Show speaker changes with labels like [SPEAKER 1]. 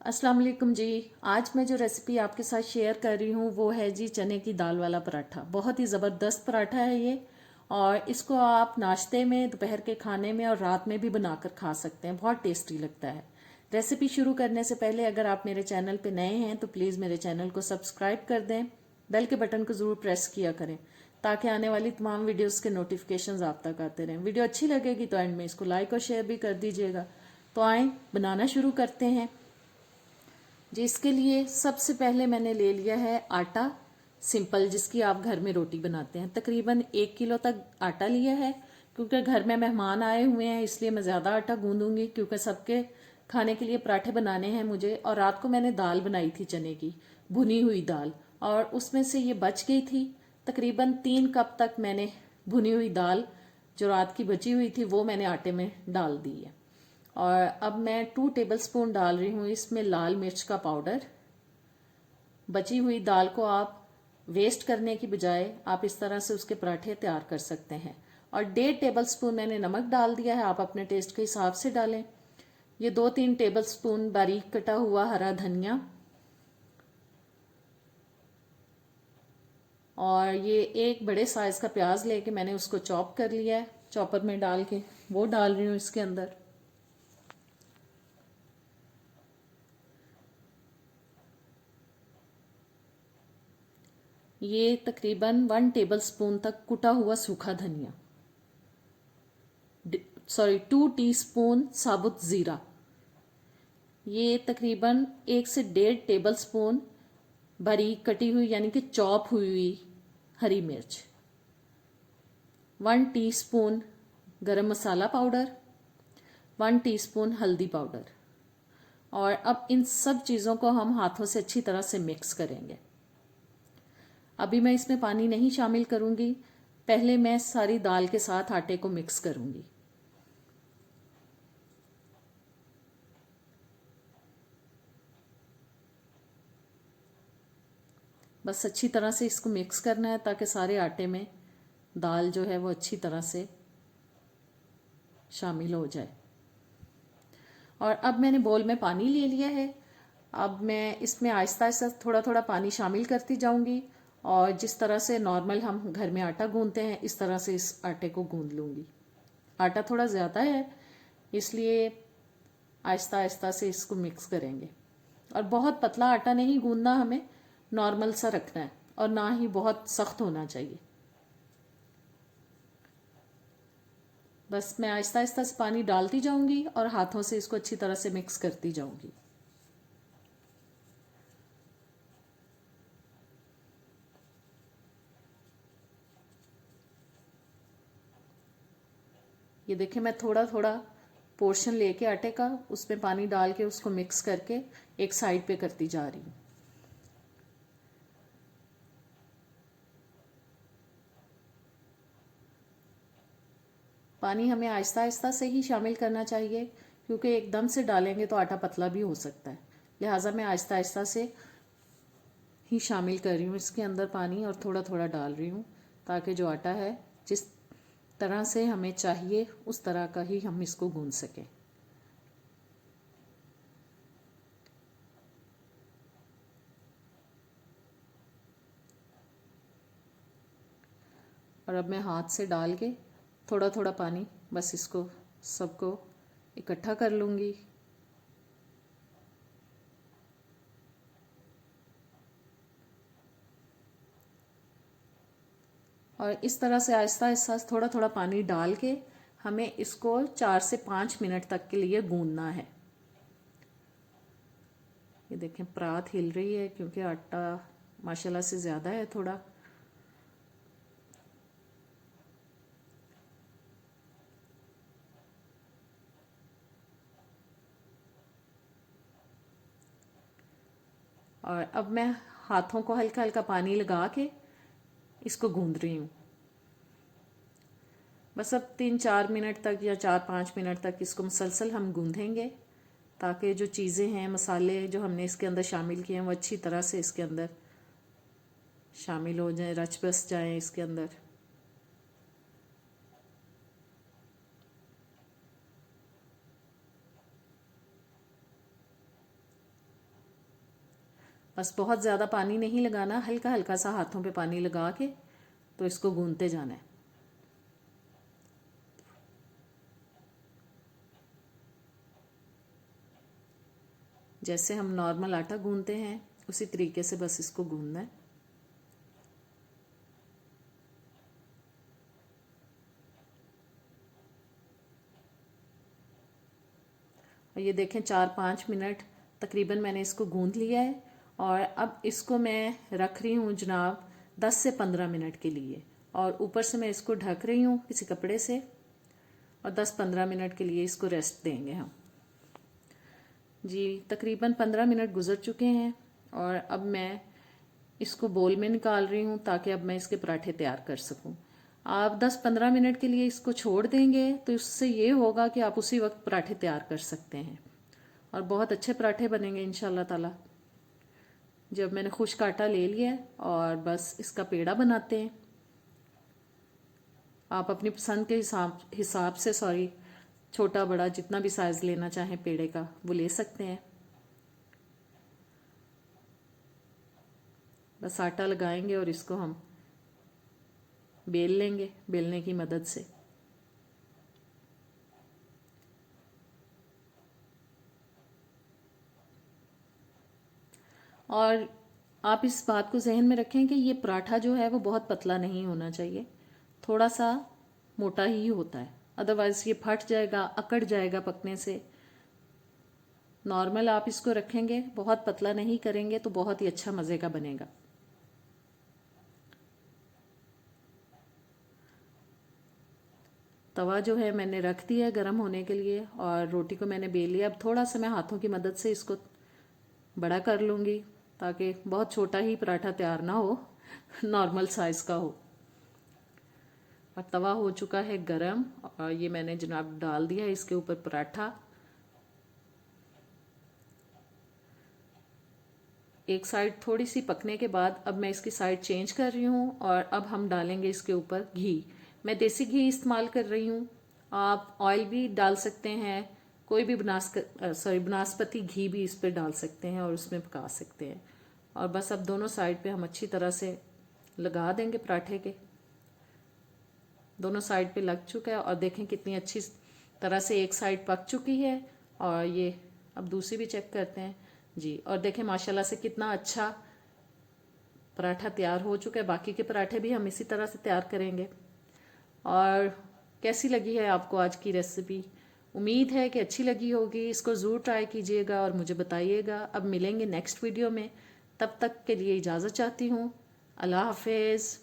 [SPEAKER 1] अस्सलाम वालेकुम जी। आज मैं जो रेसिपी आपके साथ शेयर कर रही हूँ वो है जी चने की दाल वाला पराठा। बहुत ही ज़बरदस्त पराठा है ये, और इसको आप नाश्ते में, दोपहर के खाने में और रात में भी बनाकर खा सकते हैं। बहुत टेस्टी लगता है। रेसिपी शुरू करने से पहले अगर आप मेरे चैनल पे नए हैं तो प्लीज़ मेरे चैनल को सब्सक्राइब कर दें, बेल के बटन को ज़रूर प्रेस किया करें ताकि आने वाली तमाम वीडियोस के नोटिफिकेशंस आप तक आते रहें। वीडियो अच्छी लगेगी तो एंड में इसको लाइक और शेयर भी कर दीजिएगा। तो आए बनाना शुरू करते हैं जी। इसके लिए सबसे पहले मैंने ले लिया है आटा, सिंपल, जिसकी आप घर में रोटी बनाते हैं। तकरीबन 1 किलो तक आटा लिया है। क्योंकि घर में मेहमान आए हुए हैं इसलिए मैं ज़्यादा आटा गूंदूंगी, क्योंकि सबके खाने के लिए पराठे बनाने हैं मुझे। और रात को मैंने दाल बनाई थी चने की, भुनी हुई दाल, और उसमें से ये बच गई थी। तकरीबन 3 कप तक मैंने भुनी हुई दाल जो रात की बची हुई थी वो मैंने आटे में डाल दी है। और अब मैं 2 टेबलस्पून डाल रही हूँ इसमें लाल मिर्च का पाउडर। बची हुई दाल को आप वेस्ट करने की बजाय आप इस तरह से उसके पराठे तैयार कर सकते हैं। और 1.5 टेबलस्पून मैंने नमक डाल दिया है, आप अपने टेस्ट के हिसाब से डालें। ये 2-3 टेबलस्पून बारीक कटा हुआ हरा धनिया, और ये एक बड़े साइज का प्याज लेके मैंने उसको चॉप कर लिया है, चॉपर में डाल के वो डाल रही हूँ इसके अंदर। ये तकरीबन 1 टेबलस्पून तक कुटा हुआ सूखा धनिया, 2 टीस्पून साबुत ज़ीरा, ये तकरीबन 1 से 1.5 टेबलस्पून बारीक कटी हुई यानी कि चॉप हुई हरी मिर्च, 1 टीस्पून गरम मसाला पाउडर, 1 टीस्पून हल्दी पाउडर। और अब इन सब चीज़ों को हम हाथों से अच्छी तरह से मिक्स करेंगे। अभी मैं इसमें पानी नहीं शामिल करूंगी, पहले मैं सारी दाल के साथ आटे को मिक्स करूंगी। बस अच्छी तरह से इसको मिक्स करना है ताकि सारे आटे में दाल जो है वो अच्छी तरह से शामिल हो जाए। और अब मैंने बोल में पानी ले लिया है। अब मैं इसमें आहिस्ता आहिस्ता थोड़ा थोड़ा पानी शामिल करती जाऊंगी, और जिस तरह से नॉर्मल हम घर में आटा गूंदते हैं इस तरह से इस आटे को गूंद लूँगी। आटा थोड़ा ज़्यादा है इसलिए आहिस्ता आहिस्ता से इसको मिक्स करेंगे। और बहुत पतला आटा नहीं गूंदना हमें, नॉर्मल सा रखना है, और ना ही बहुत सख्त होना चाहिए। बस मैं आहिस्ता आहिस्ता से पानी डालती जाऊंगी और हाथों से इसको अच्छी तरह से मिक्स करती जाऊंगी। ये देखिए, मैं थोड़ा थोड़ा पोर्शन लेके आटे का उसमें पानी डाल के उसको मिक्स करके एक साइड पे करती जा रही हूँ। पानी हमें आहिस्ता आहिस्ता से ही शामिल करना चाहिए, क्योंकि एकदम से डालेंगे तो आटा पतला भी हो सकता है। लिहाजा मैं आहिस्ता आहिस्ता से ही शामिल कर रही हूँ इसके अंदर पानी, और थोड़ा थोड़ा डाल रही हूँ ताकि जो आटा है जिस तरह से हमें चाहिए उस तरह का ही हम इसको गूंद सकें। और अब मैं हाथ से डाल के थोड़ा थोड़ा पानी बस इसको सबको इकट्ठा कर लूँगी। और इस तरह से आहिस्ता आहिस्ता थोड़ा थोड़ा पानी डाल के हमें इसको 4 से 5 मिनट तक के लिए गूंदना है। ये देखें, परात हिल रही है क्योंकि आटा माशाल्लाह से ज़्यादा है थोड़ा। और अब मैं हाथों को हल्का हल्का पानी लगा के इसको गूंद रही हूँ। बस अब 3-4 मिनट तक या 4-5 मिनट तक इसको मुसलसल हम गूंदेंगे, ताकि जो चीज़ें हैं, मसाले जो हमने इसके अंदर शामिल किए हैं वो अच्छी तरह से इसके अंदर शामिल हो जाएं, रच बस जाएं इसके अंदर। बस बहुत ज़्यादा पानी नहीं लगाना, हल्का हल्का सा हाथों पे पानी लगा के तो इसको गूंदते जाना है। जैसे हम नॉर्मल आटा गूंदते हैं उसी तरीके से बस इसको गूंदना है। और ये देखें 4-5 मिनट तकरीबन मैंने इसको गूंद लिया है। और अब इसको मैं रख रही हूँ जनाब 10 से 15 मिनट के लिए, और ऊपर से मैं इसको ढक रही हूँ किसी कपड़े से, और 10-15 मिनट के लिए इसको रेस्ट देंगे हम। जी तकरीबन 15 मिनट गुजर चुके हैं और अब मैं इसको बोल में निकाल रही हूँ ताकि अब मैं इसके पराठे तैयार कर सकूँ। आप 10-15 मिनट के लिए इसको छोड़ देंगे तो इससे ये होगा कि आप उसी वक्त पराठे तैयार कर सकते हैं और बहुत अच्छे पराठे बनेंगे इंशाल्लाह ताला। जब मैंने खुश्क आटा ले लिया है और बस इसका पेड़ा बनाते हैं। आप अपनी पसंद के हिसाब से छोटा बड़ा जितना भी साइज़ लेना चाहें पेड़े का वो ले सकते हैं। बस आटा लगाएंगे और इसको हम बेल लेंगे बेलने की मदद से। और आप इस बात को जहन में रखें कि ये पराठा जो है वो बहुत पतला नहीं होना चाहिए, थोड़ा सा मोटा ही होता है, अदरवाइज़ ये फट जाएगा, अकड़ जाएगा पकने से। नॉर्मल आप इसको रखेंगे, बहुत पतला नहीं करेंगे तो बहुत ही अच्छा मज़े का बनेगा। तवा जो है मैंने रख दिया है गर्म होने के लिए और रोटी को मैंने बेल लिया। अब थोड़ा सा मैं हाथों की मदद से इसको बड़ा कर लूँगी ताकि बहुत छोटा ही पराठा तैयार ना हो, नॉर्मल साइज़ का हो। और तवा हो चुका है गरम और ये मैंने जनाब डाल दिया है इसके ऊपर पराठा। एक साइड थोड़ी सी पकने के बाद अब मैं इसकी साइड चेंज कर रही हूँ और अब हम डालेंगे इसके ऊपर घी। मैं देसी घी इस्तेमाल कर रही हूँ, आप ऑयल भी डाल सकते हैं, कोई भी बनास्पति घी भी इस पर डाल सकते हैं और उसमें पका सकते हैं। और बस अब दोनों साइड पे हम अच्छी तरह से लगा देंगे पराठे के। दोनों साइड पे लग चुका है और देखें कितनी अच्छी तरह से एक साइड पक चुकी है। और ये अब दूसरी भी चेक करते हैं जी, और देखें माशाल्लाह से कितना अच्छा पराठा तैयार हो चुका है। बाकी के पराठे भी हम इसी तरह से तैयार करेंगे। और कैसी लगी है आपको आज की रेसिपी? उम्मीद है कि अच्छी लगी होगी। इसको ज़रूर ट्राई कीजिएगा और मुझे बताइएगा। अब मिलेंगे नेक्स्ट वीडियो में, तब तक के लिए इजाज़त चाहती हूँ। अल्लाह हाफिज़।